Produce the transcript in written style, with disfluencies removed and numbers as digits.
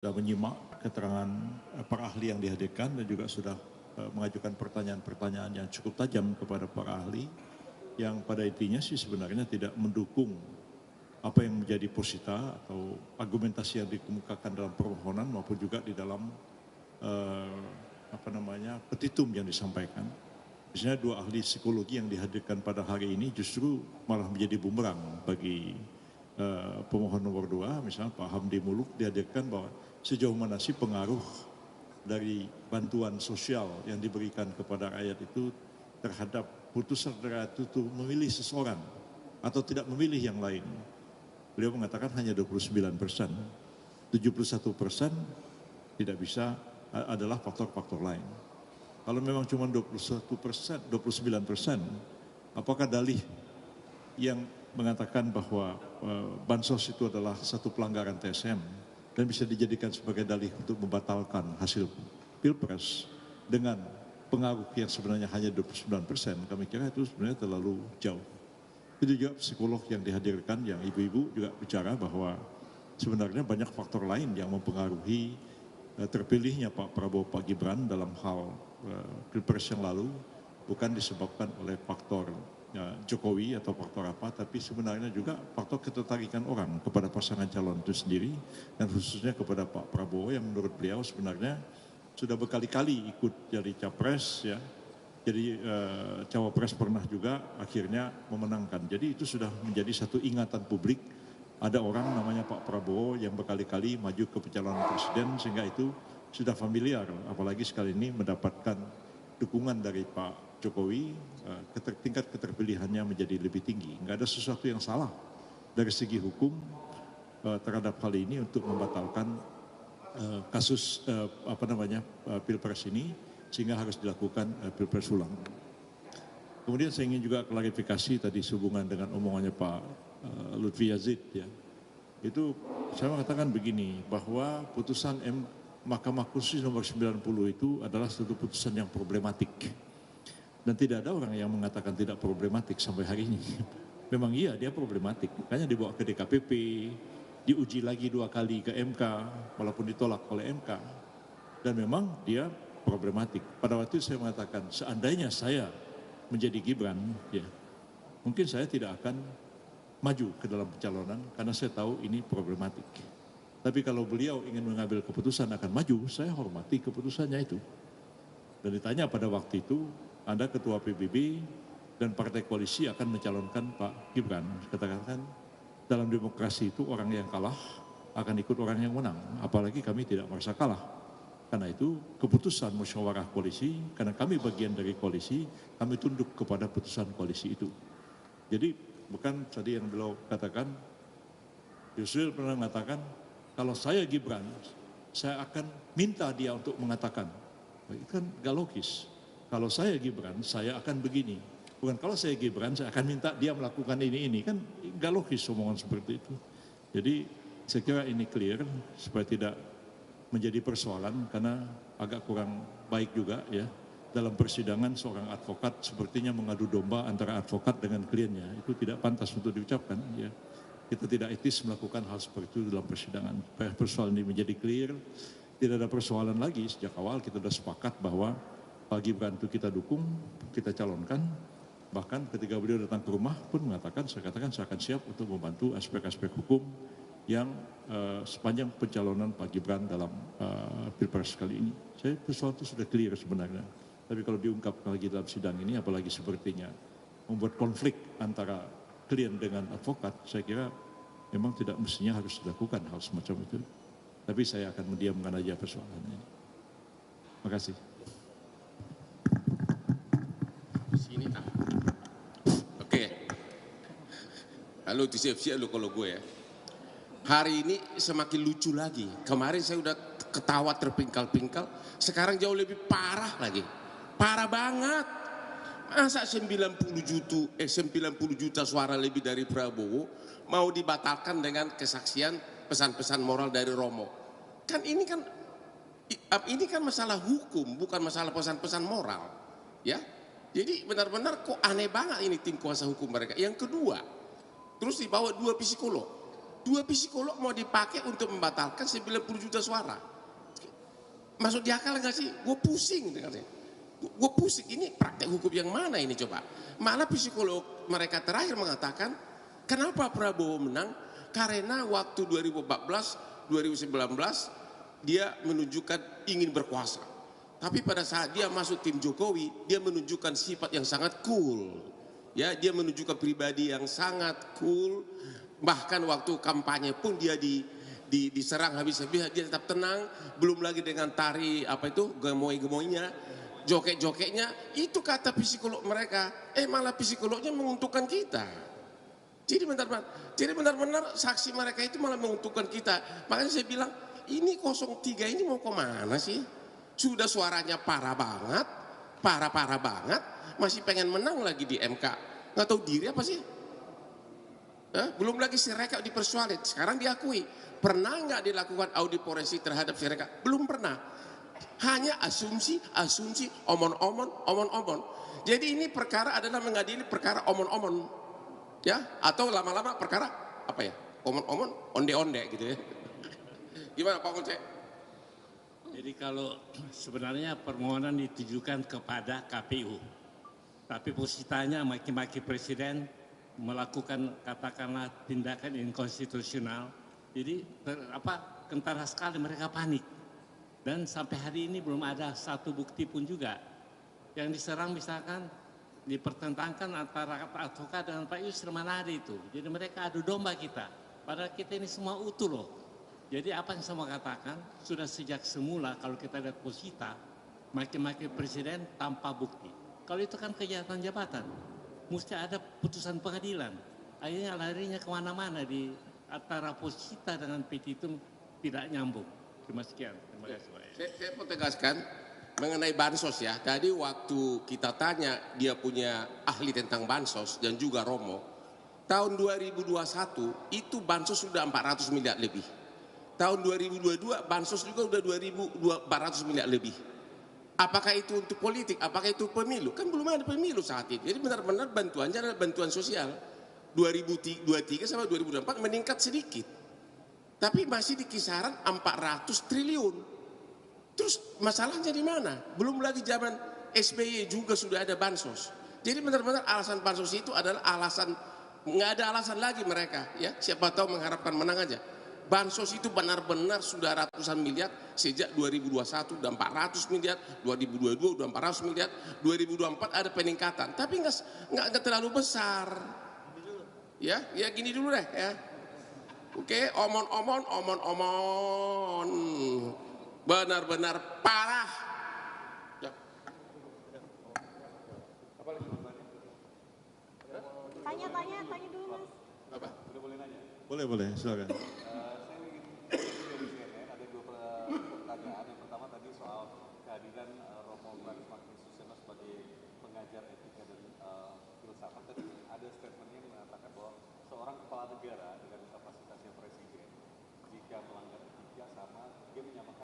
sudah menyimak keterangan para ahli yang dihadirkan dan juga sudah mengajukan pertanyaan-pertanyaan yang cukup tajam kepada para ahli yang pada intinya sih sebenarnya tidak mendukung apa yang menjadi posita atau argumentasi yang dikemukakan dalam permohonan maupun juga di dalam petitum yang disampaikan. Misalnya dua ahli psikologi yang dihadirkan pada hari ini justru malah menjadi bumerang bagi pemohon nomor 2, misalnya Pak Hamdi Muluk dihadirkan bahwa sejauh mana sih pengaruh dari bantuan sosial yang diberikan kepada rakyat itu terhadap putusan rakyat itu memilih seseorang atau tidak memilih yang lain. Beliau mengatakan hanya 29%, 71% tidak bisa adalah faktor-faktor lain. Kalau memang cuma 21%, 29%, apakah dalih yang mengatakan bahwa bansos itu adalah satu pelanggaran TSM dan bisa dijadikan sebagai dalih untuk membatalkan hasil Pilpres dengan pengaruh yang sebenarnya hanya 29%, kami kira itu sebenarnya terlalu jauh. Itu juga psikolog yang dihadirkan, yang ibu-ibu juga bicara bahwa sebenarnya banyak faktor lain yang mempengaruhi terpilihnya Pak Prabowo, Pak Gibran dalam hal Pilpres yang lalu, bukan disebabkan oleh faktor Jokowi atau faktor apa, tapi sebenarnya juga faktor ketertarikan orang kepada pasangan calon itu sendiri, dan khususnya kepada Pak Prabowo yang menurut beliau sebenarnya sudah berkali-kali ikut jadi capres, ya, jadi cawapres pernah juga akhirnya memenangkan. Jadi itu sudah menjadi satu ingatan publik, ada orang namanya Pak Prabowo yang berkali-kali maju ke pencalonan presiden, sehingga itu sudah familiar, apalagi sekali ini mendapatkan dukungan dari Pak Jokowi, tingkat keterpilihannya menjadi lebih tinggi. Nggak ada sesuatu yang salah dari segi hukum terhadap hal ini untuk membatalkan kasus Pilpres ini, sehingga harus dilakukan Pilpres ulang. Kemudian saya ingin juga klarifikasi tadi sehubungan dengan omongannya Pak Lutfi Yazid, ya. Itu saya mengatakan begini, bahwa putusan Mahkamah Konstitusi nomor 90 itu adalah satu putusan yang problematik. Dan tidak ada orang yang mengatakan tidak problematik sampai hari ini. Memang iya, dia problematik. Makanya dibawa ke DKPP, diuji lagi 2 kali ke MK, walaupun ditolak oleh MK. Dan memang dia problematik. Pada waktu itu saya mengatakan, seandainya saya menjadi Gibran, ya, mungkin saya tidak akan maju ke dalam pencalonan karena saya tahu ini problematik. Tapi kalau beliau ingin mengambil keputusan akan maju, saya hormati keputusannya itu. Dan ditanya pada waktu itu, Anda ketua PBB dan partai koalisi akan mencalonkan Pak Gibran. Katakan dalam demokrasi itu orang yang kalah akan ikut orang yang menang. Apalagi kami tidak merasa kalah. Karena itu keputusan musyawarah koalisi, karena kami bagian dari koalisi, kami tunduk kepada putusan koalisi itu. Jadi bukan tadi yang beliau katakan, Yusril pernah mengatakan, kalau saya Gibran, saya akan minta dia untuk mengatakan. Itu kan gak logis. Kalau saya Gibran, saya akan begini. Bukan kalau saya Gibran, saya akan minta dia melakukan ini. Kan gak logis omongan seperti itu. Jadi saya kira ini clear, supaya tidak menjadi persoalan, karena agak kurang baik juga, ya. Dalam persidangan seorang advokat sepertinya mengadu domba antara advokat dengan kliennya. Itu tidak pantas untuk diucapkan, ya. Kita tidak etis melakukan hal seperti itu dalam persidangan. Supaya persoalan ini menjadi clear, tidak ada persoalan lagi. Sejak awal kita sudah sepakat bahwa Pak Gibran itu kita dukung, kita calonkan. Bahkan ketika beliau datang ke rumah pun mengatakan, saya katakan saya akan siap untuk membantu aspek-aspek hukum yang sepanjang pencalonan Pak Gibran dalam Pilpres kali ini. Saya persoalan itu sudah clear sebenarnya. Tapi kalau diungkap lagi dalam sidang ini, apalagi sepertinya membuat konflik antara klien dengan advokat, saya kira memang tidak mestinya harus dilakukan hal semacam itu. Tapi saya akan mendiamkan aja persoalan ini. Terima kasih. Sini tak. Oke. Halo, disiap-siap lo kalau gue ya. Hari ini semakin lucu lagi. Kemarin saya udah ketawa terpingkal-pingkal. Sekarang jauh lebih parah lagi. Parah banget. Masa 90 juta suara lebih dari Prabowo mau dibatalkan dengan kesaksian pesan-pesan moral dari Romo. Kan ini kan masalah hukum, bukan masalah pesan-pesan moral. Ya. Jadi benar-benar kok aneh banget ini tim kuasa hukum mereka. Yang kedua, terus dibawa 2 psikolog. 2 psikolog mau dipakai untuk membatalkan 90 juta suara. Masuk di akal nggak sih? Gue pusing dengarnya. Gue pusing, ini praktek hukum yang mana ini coba? Malah psikolog mereka terakhir mengatakan, kenapa Prabowo menang? Karena waktu 2014, 2019 dia menunjukkan ingin berkuasa. Tapi pada saat dia masuk tim Jokowi, dia menunjukkan sifat yang sangat cool. Ya, dia menunjukkan pribadi yang sangat cool. Bahkan waktu kampanye pun dia diserang habis-habis, dia tetap tenang. Belum lagi dengan tari apa itu gemoy-gemoynya, joget-jogetnya. Itu kata psikolog mereka. Malah psikolognya menguntungkan kita. Jadi benar-benar saksi mereka itu malah menguntungkan kita. Makanya saya bilang, ini 03 ini mau kemana sih? Sudah suaranya parah banget, parah banget, masih pengen menang lagi di MK. Nggak tahu diri apa sih? Belum lagi Sirekap dipersoalkan, sekarang diakui. Pernah nggak dilakukan audit forensik terhadap Sirekap? Belum pernah. Hanya asumsi, omon-omon. Jadi ini perkara adalah mengadili perkara omon-omon. Ya, atau lama-lama perkara apa ya? Omon-omon, onde-onde gitu ya. Gimana Pak Kunce? Jadi kalau sebenarnya permohonan ditujukan kepada KPU, tapi posisinya maki-maki presiden melakukan katakanlah tindakan inkonstitusional. Jadi kentara sekali mereka panik. Dan sampai hari ini belum ada satu bukti pun juga. Yang diserang misalkan dipertentangkan antara advokat dengan Pak Yusril Manadi itu. Jadi mereka adu domba kita. Padahal kita ini semua utuh loh. Jadi apa yang saya mau katakan, sudah sejak semula kalau kita lihat posita, maki-maki presiden tanpa bukti. Kalau itu kan kejahatan jabatan, mesti ada putusan pengadilan. Akhirnya larinya kemana-mana di antara posita dengan petitum tidak nyambung. Terima kasih. Saya mau tegaskan mengenai bansos ya. Tadi waktu kita tanya dia punya ahli tentang bansos dan juga Romo, tahun 2021 itu bansos sudah 400 miliar lebih. Tahun 2022 bansos juga udah 2.400 miliar lebih. Apakah itu untuk politik? Apakah itu pemilu? Kan belum ada pemilu saat ini. Jadi benar-benar bantuannya adalah bantuan sosial. 2023 sampai 2024 meningkat sedikit. Tapi masih di kisaran 400 triliun. Terus masalahnya di mana? Belum lagi zaman SBY juga sudah ada bansos. Jadi benar-benar alasan bansos itu adalah alasan, nggak ada alasan lagi mereka. Ya, siapa tahu mengharapkan menang aja. Bansos itu benar-benar sudah ratusan miliar sejak 2021 udah 400 miliar, 2022 udah 400 miliar, 2024 ada peningkatan, tapi nggak terlalu besar. Ya gini dulu deh ya. Oke, omon-omon, benar-benar parah. Ya. Tanya dulu Mas. Apa? Boleh, silakan. Ada dua pertanyaan. Yang pertama tadi soal kehadiran Romo Magnus Suseno sebagai pengajar etika dan filsafat. Tadi ada statementnya yang mengatakan bahwa seorang kepala negara dengan kapasitasnya presiden, jika melanggar etika sama, dia menyamakan